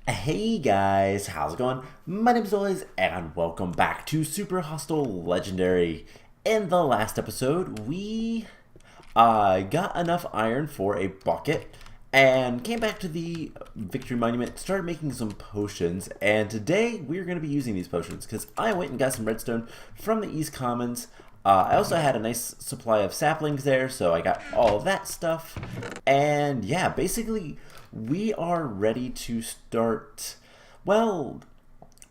Hey guys, how's it going? My name is Always, and welcome back to Super Hostile Legendary. In the last episode, we got enough iron for a bucket and came back to the Victory Monument, started making some potions, and today we're going to be using these potions because I went and got some redstone from the East Commons. I also had a nice supply of saplings there, so I got all of that stuff. And yeah, basically, we are ready to start. Well,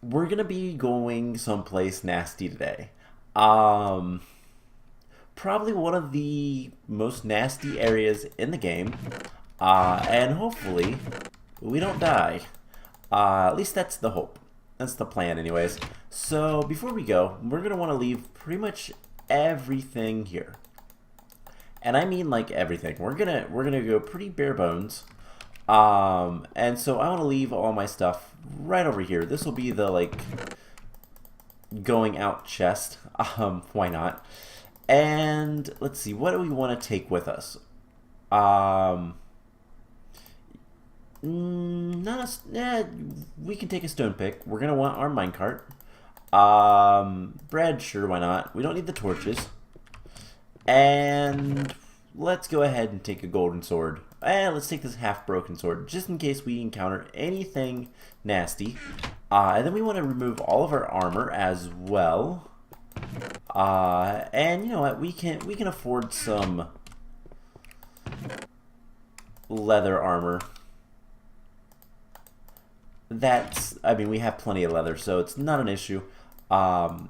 we're gonna be going someplace nasty today. Um, Probably one of the most nasty areas in the game. And hopefully, we don't die. At least that's the hope. That's the plan, anyways. So before we go, we're gonna want to leave pretty much everything here, and I mean like everything. We're gonna go pretty bare bones. And so I want to leave all my stuff right over here. This will be the like going out chest. Why not? And let's see, what do we want to take with us? Um, Not a, we can take a stone pick. We're gonna want our minecart. Bread, sure, why not? We don't need the torches. And let's go ahead and take a golden sword. And let's take this half-broken sword, just in case we encounter anything nasty. And then we want to remove all of our armor as well. And you know what? We can afford some leather armor. I mean, we have plenty of leather, so it's not an issue. Um,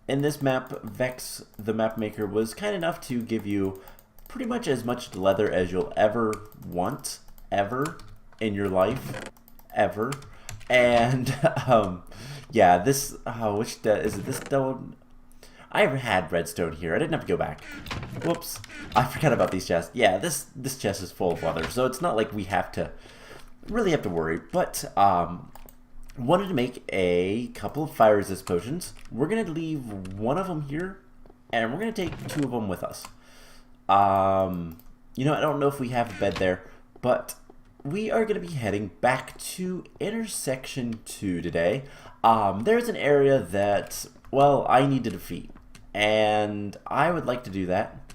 in this map, Vechs, the map maker, was kind enough to give you pretty much as much leather as you'll ever want, ever, in your life, ever. And, yeah, this, is it this stone? I had redstone here. I didn't have to go back. Whoops. I forgot about these chests. Yeah, this chest is full of leather, so it's not like we really have to worry. But, wanted to make a couple of fire resist potions. We're going to leave one of them here, and we're going to take two of them with us. You know, I don't know if we have a bed there, but we are going to be heading back to intersection 2 today. There's an area that, well, I need to defeat, and I would like to do that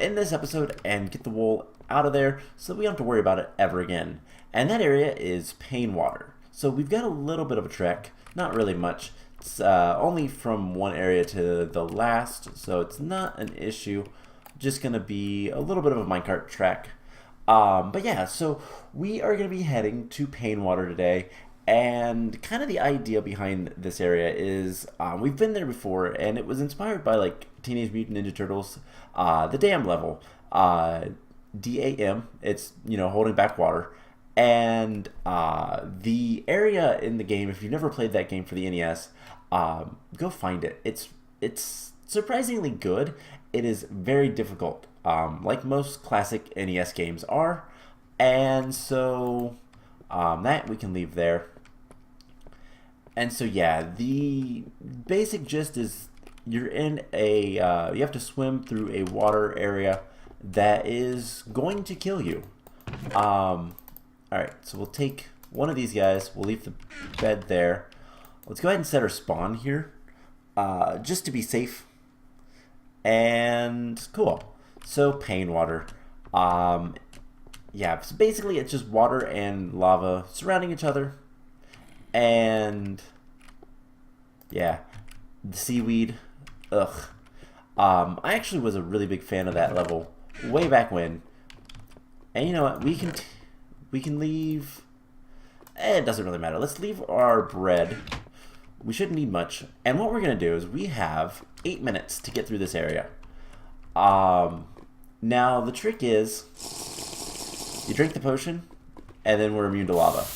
in this episode and get the wool out of there so we don't have to worry about it ever again. And that area is Pain Water. So we've got a little bit of a trek, not really much. It's only from one area to the last, so it's not an issue. Just gonna be a little bit of a minecart trek. But yeah, so we are gonna be heading to Pain Water today, and kind of the idea behind this area is we've been there before, and it was inspired by like Teenage Mutant Ninja Turtles, the dam level, DAM. It's, you know, holding back water. And the area in the game, if you've never played that game for the NES, go find it. It's surprisingly good. It is very difficult, like most classic NES games are, and so that we can leave there. And so yeah, the basic gist is you're in a you have to swim through a water area that is going to kill you. Alright, so we'll take one of these guys. We'll leave the bed there. Let's go ahead and set our spawn here, just to be safe. And cool. So Pain Water. Yeah, so basically it's just water and lava surrounding each other. And yeah, the seaweed. Ugh. I actually was a really big fan of that level way back when. And you know what? We can leave. It doesn't really matter. Let's leave our bread. We shouldn't need much. And what we're gonna do is we have 8 minutes to get through this area. Now the trick is you drink the potion, and then we're immune to lava.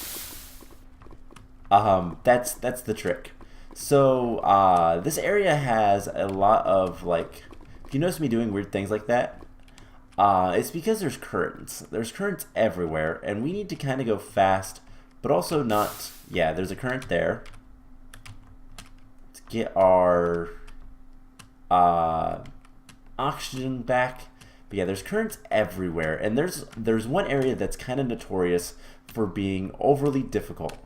That's the trick. So this area has a lot of like. If you notice me doing weird things like that, it's because there's currents. There's currents everywhere, and we need to kind of go fast, but also not. Yeah, there's a current there. Let's get our oxygen back. But yeah, there's currents everywhere, and there's one area that's kind of notorious for being overly difficult.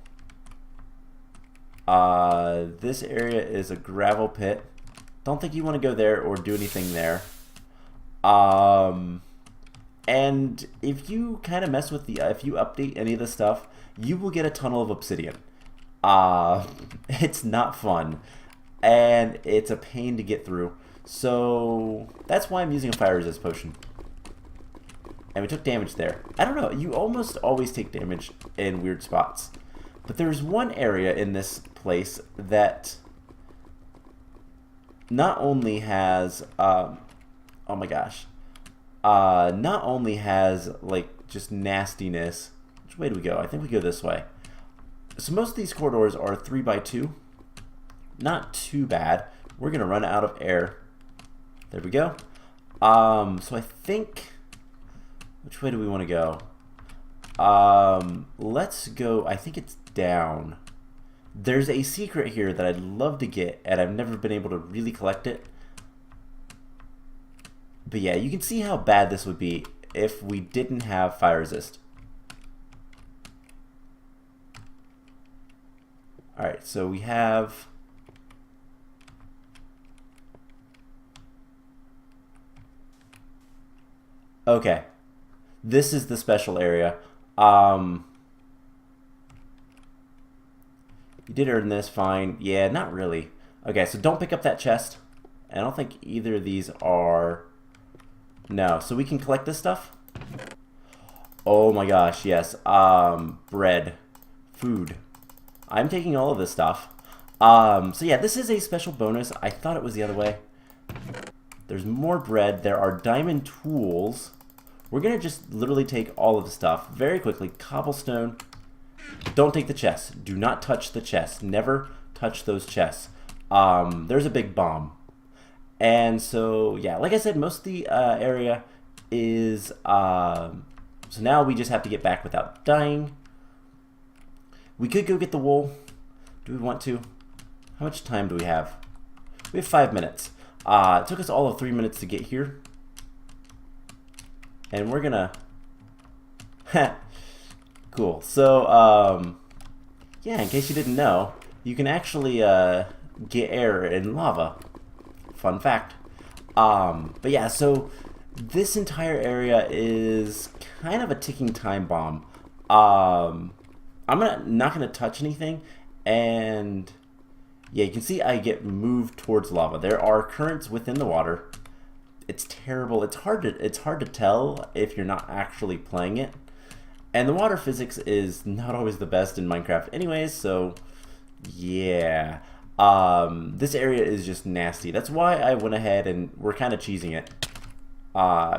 This area is a gravel pit. Don't think you want to go there or do anything there. And if you kind of mess with if you update any of the stuff, you will get a tunnel of obsidian. It's not fun, and it's a pain to get through. So that's why I'm using a fire resist potion. And we took damage there. I don't know, you almost always take damage in weird spots. But there's one area in this place that not only has, oh my gosh, not only has like just nastiness. Which way do we go? I think we go this way. So most of these corridors are 3x2. Not too bad. We're gonna run out of air. There we go. So I think, which way do we want to go? Let's go, I think it's down. There's a secret here that I'd love to get, and I've never been able to really collect it. But yeah, you can see how bad this would be if we didn't have fire resist. Alright, so we have... Okay. This is the special area. You did earn this, fine. Yeah, not really. Okay, so don't pick up that chest. I don't think either of these are... No, so we can collect this stuff? Oh my gosh, yes. Bread. Food. I'm taking all of this stuff. So yeah, this is a special bonus. I thought it was the other way. There's more bread. There are diamond tools. We're going to just literally take all of the stuff very quickly. Cobblestone. Don't take the chest. Do not touch the chest. Never touch those chests. There's a big bomb. And so, yeah, like I said, most of the area is... so now we just have to get back without dying. We could go get the wool. Do we want to? How much time do we have? We have 5 minutes. It took us all of 3 minutes to get here. And we're gonna... Cool. So, yeah, in case you didn't know, you can actually get air in lava. Fun fact. But yeah, so this entire area is kind of a ticking time bomb. I'm not gonna touch anything, and yeah, you can see I get moved towards lava. There are currents within the water. It's terrible. It's hard to tell if you're not actually playing it. And the water physics is not always the best in Minecraft anyways, so yeah. This area is just nasty. That's why I went ahead and we're kind of cheesing it.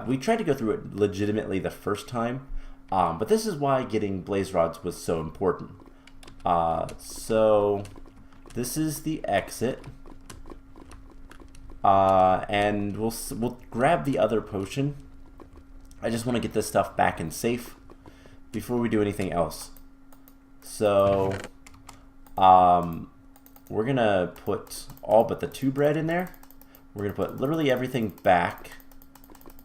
We tried to go through it legitimately the first time, but this is why getting blaze rods was so important. So this is the exit. And we'll grab the other potion. I just want to get this stuff back and safe before we do anything else. So, we're gonna put all but the 2 bread in there. We're gonna put literally everything back,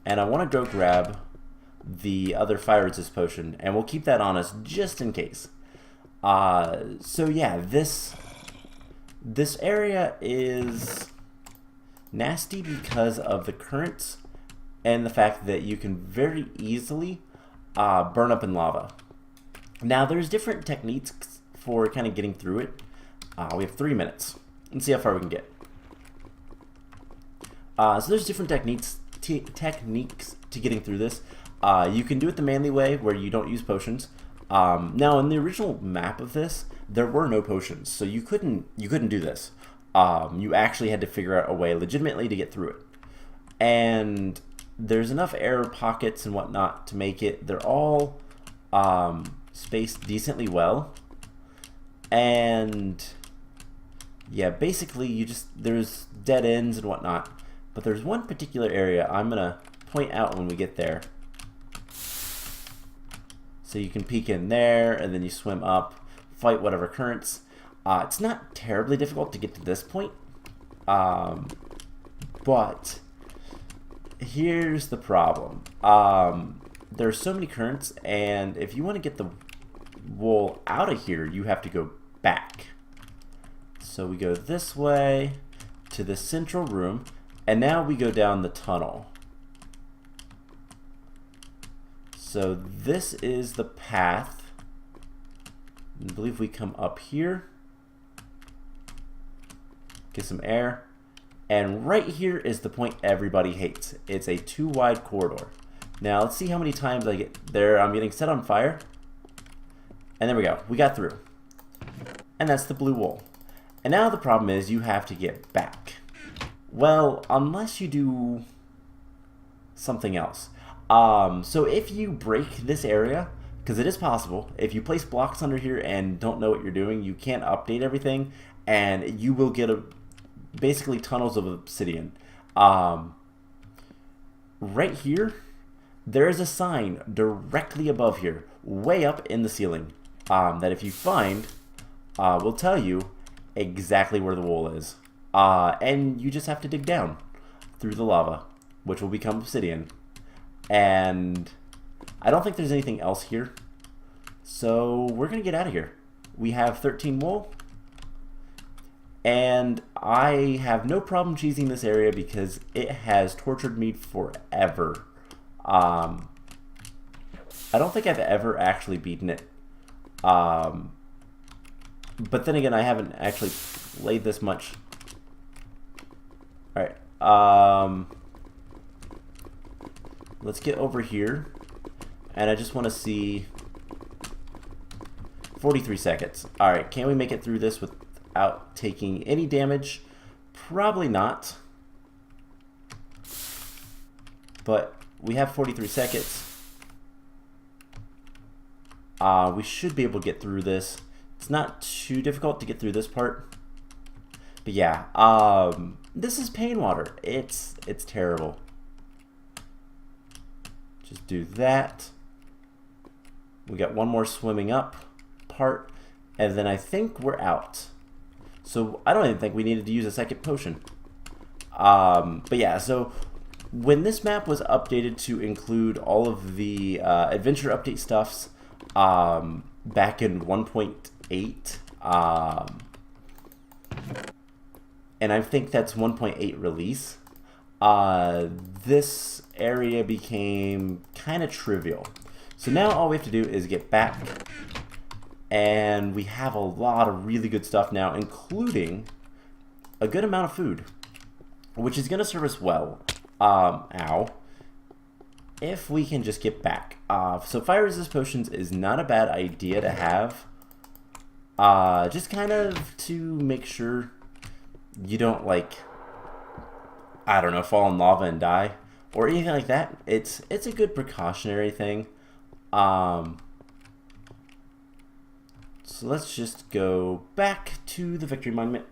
and I want to go grab the other fire resist potion, and we'll keep that on us just in case. So yeah, this area is nasty because of the currents and the fact that you can very easily burn up in lava. Now there's different techniques for kind of getting through it. We have 3 minutes. Let's see how far we can get. So there's different techniques to getting through this. You can do it the manly way where you don't use potions. Now in the original map of this, there were no potions, so you couldn't do this. You actually had to figure out a way legitimately to get through it. And there's enough air pockets and whatnot to make it. They're all spaced decently well. And yeah, basically there's dead ends and whatnot. But there's one particular area I'm gonna point out when we get there. So you can peek in there and then you swim up, fight whatever currents. It's not terribly difficult to get to this point, but here's the problem. There's so many currents, and if you want to get the wool out of here, you have to go back. So we go this way to the central room, and now we go down the tunnel. So this is the path. I believe we come up here, get some air, and right here is the point everybody hates. It's a too wide corridor. Now let's see how many times I get there. I'm getting set on fire, and there we go. We got through, and that's the blue wool. And now the problem is you have to get back. Well, unless you do something else. So if you break this area, because it is possible, if you place blocks under here and don't know what you're doing, you can't update everything, and you will get basically tunnels of obsidian. Right here, there is a sign directly above here, way up in the ceiling, that if you find, will tell you exactly where the wool is. And you just have to dig down through the lava, which will become obsidian. And I don't think there's anything else here, so we're gonna get out of here. We have 13 wool, and I have no problem cheesing this area because it has tortured me forever. I don't think I've ever actually beaten it, but then again, I haven't actually played this much. All right, let's get over here, and I just want to see 43 seconds. All right, can we make it through this without taking any damage? Probably not, but we have 43 seconds. We should be able to get through this. It's not too difficult to get through this part, but yeah, this is pain water. It's terrible. Just do that. We got one more swimming up part, and then I think we're out. So I don't even think we needed to use a second potion. But yeah, so when this map was updated to include all of the adventure update stuffs back in 1.8, and I think that's 1.8 release, this area became kind of trivial. So now all we have to do is get back, and we have a lot of really good stuff now, including a good amount of food, which is going to serve us well. If we can just get back. So fire resist potions is not a bad idea to have, just kind of to make sure you don't, like, I don't know, fall in lava and die or anything like that. It's a good precautionary thing. So let's just go back to the Victory Monument,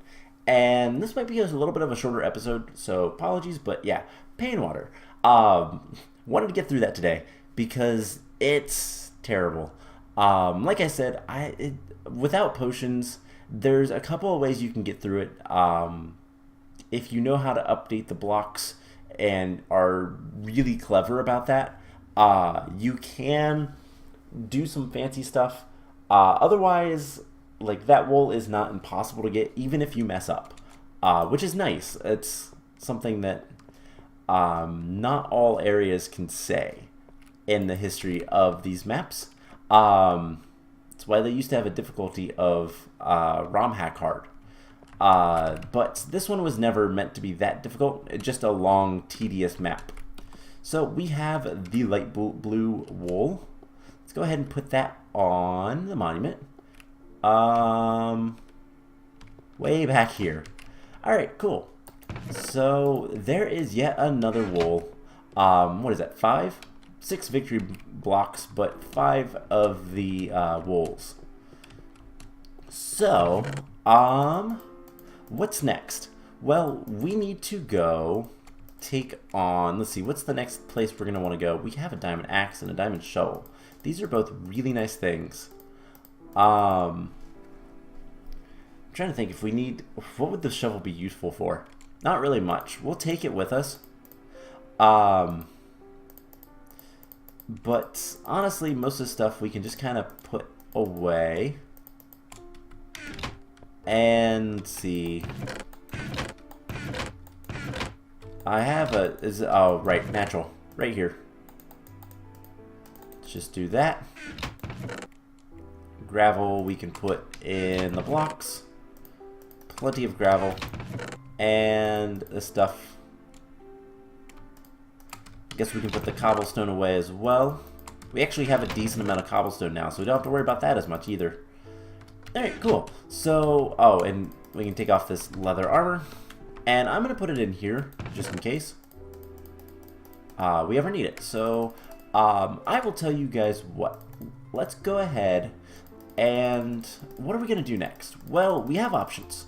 and this might be a little bit of a shorter episode, so apologies, but yeah, pain water. Wanted to get through that today because it's terrible. Like I said, without potions, there's a couple of ways you can get through it. If you know how to update the blocks and are really clever about that, you can do some fancy stuff. Otherwise, like, that wool is not impossible to get, even if you mess up, which is nice. It's something that not all areas can say in the history of these maps. That's why they used to have a difficulty of ROM hack hard. But this one was never meant to be that difficult. It's just a long, tedious map. So we have the light blue wool. Let's go ahead and put that on the monument. Way back here. Alright, cool. So there is yet another wool. What is that, 5? 6 victory blocks, but 5 of the wools. So, what's next? Well, we need to go take on, let's see, what's the next place we're going to want to go? We have a diamond axe and a diamond shovel. These are both really nice things. I'm trying to think if we need, what would the shovel be useful for? Not really much. We'll take it with us. But honestly, most of the stuff we can just kind of put away. And let's see. I have oh, right, natural. Right here. Let's just do that. Gravel we can put in the blocks. Plenty of gravel. And the stuff. I guess we can put the cobblestone away as well. We actually have a decent amount of cobblestone now, so we don't have to worry about that as much either. Alright, cool. So, oh, and we can take off this leather armor. And I'm going to put it in here, just in case we ever need it. So, I will tell you guys what. Let's go ahead and what are we going to do next? Well, we have options.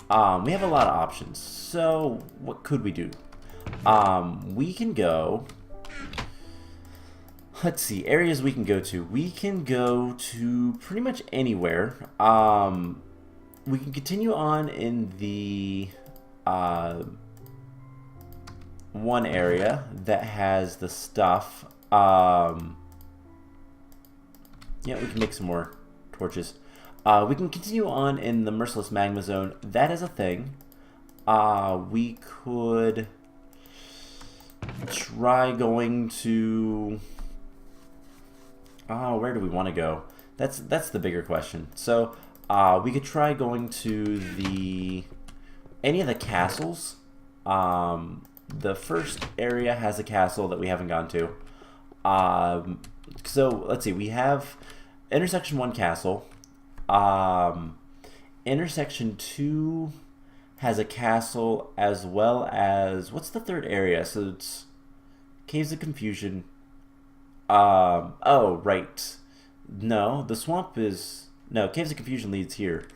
We have a lot of options. So, what could we do? We can go... Let's see, areas we can go to. We can go to pretty much anywhere. We can continue on in the one area that has the stuff. Yeah, we can make some more torches. We can continue on in the Merciless Magma Zone. That is a thing. We could try going to... where do we want to go? That's the bigger question. So, we could try going to any of the castles. The first area has a castle that we haven't gone to. So, let's see. We have Intersection 1 castle. Intersection 2 has a castle as well as... What's the third area? So, it's Caves of Confusion. Oh, right. No, the swamp is... No, Caves of Confusion leads here.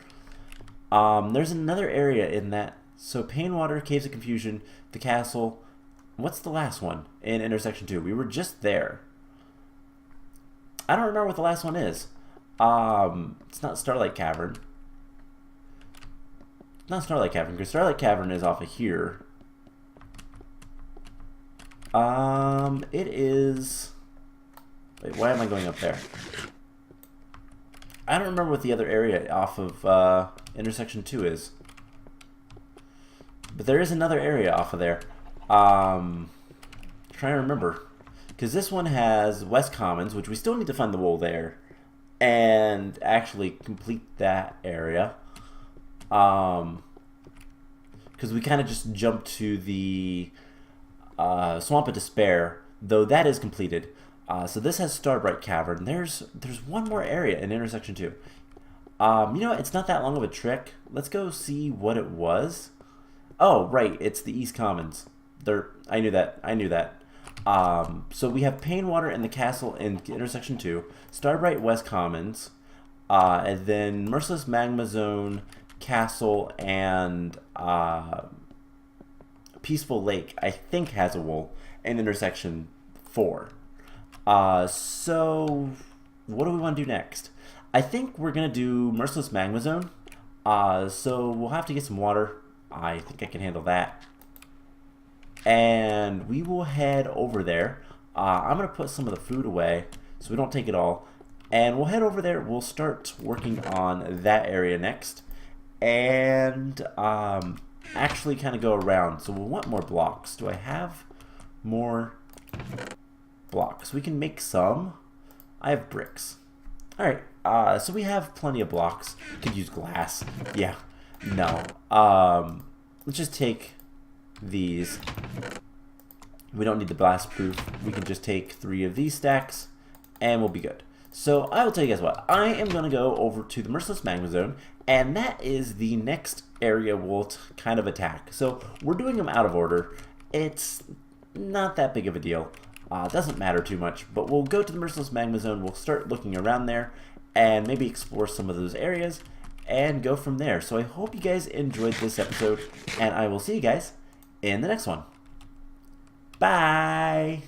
There's another area in that. So, Painwater, Caves of Confusion, the castle. What's the last one in Intersection 2? We were just there. I don't remember what the last one is. It's not Starlight Cavern. It's not Starlight Cavern, because Starlight Cavern is off of here. It is... Wait, why am I going up there? I don't remember what the other area off of Intersection 2 is. But there is another area off of there. Trying to remember. Because this one has West Commons, which we still need to find the wool there. And actually complete that area. Because we kind of just jumped to the Swamp of Despair. Though that is completed. So this has Starbright Cavern. There's one more area in Intersection 2. You know what? It's not that long of a trick. Let's go see what it was. Oh, right. It's the East Commons. I knew that. So we have Painwater and the castle in Intersection 2. Starbright West Commons. And then Merciless Magma Zone, Castle, and Peaceful Lake, I think, has a wool in Intersection 4. So what do we want to do next? I think we're going to do Merciless Magma Zone. So we'll have to get some water. I think I can handle that. And we will head over there. I'm going to put some of the food away so we don't take it all. And we'll head over there. We'll start working on that area next. And actually kind of go around. So we'll want more blocks. Do I have more blocks? We can make some. I have bricks. Alright, so we have plenty of blocks. Could use glass. Yeah. No. Let's just take these. We don't need the blast proof. We can just take 3 of these stacks and we'll be good. So I will tell you guys what. I am going to go over to the Merciless Magma Zone, and that is the next area we'll kind of attack. So we're doing them out of order. It's not that big of a deal. Doesn't matter too much, but we'll go to the Merciless Magma Zone. We'll start looking around there and maybe explore some of those areas and go from there. So I hope you guys enjoyed this episode, and I will see you guys in the next one. Bye!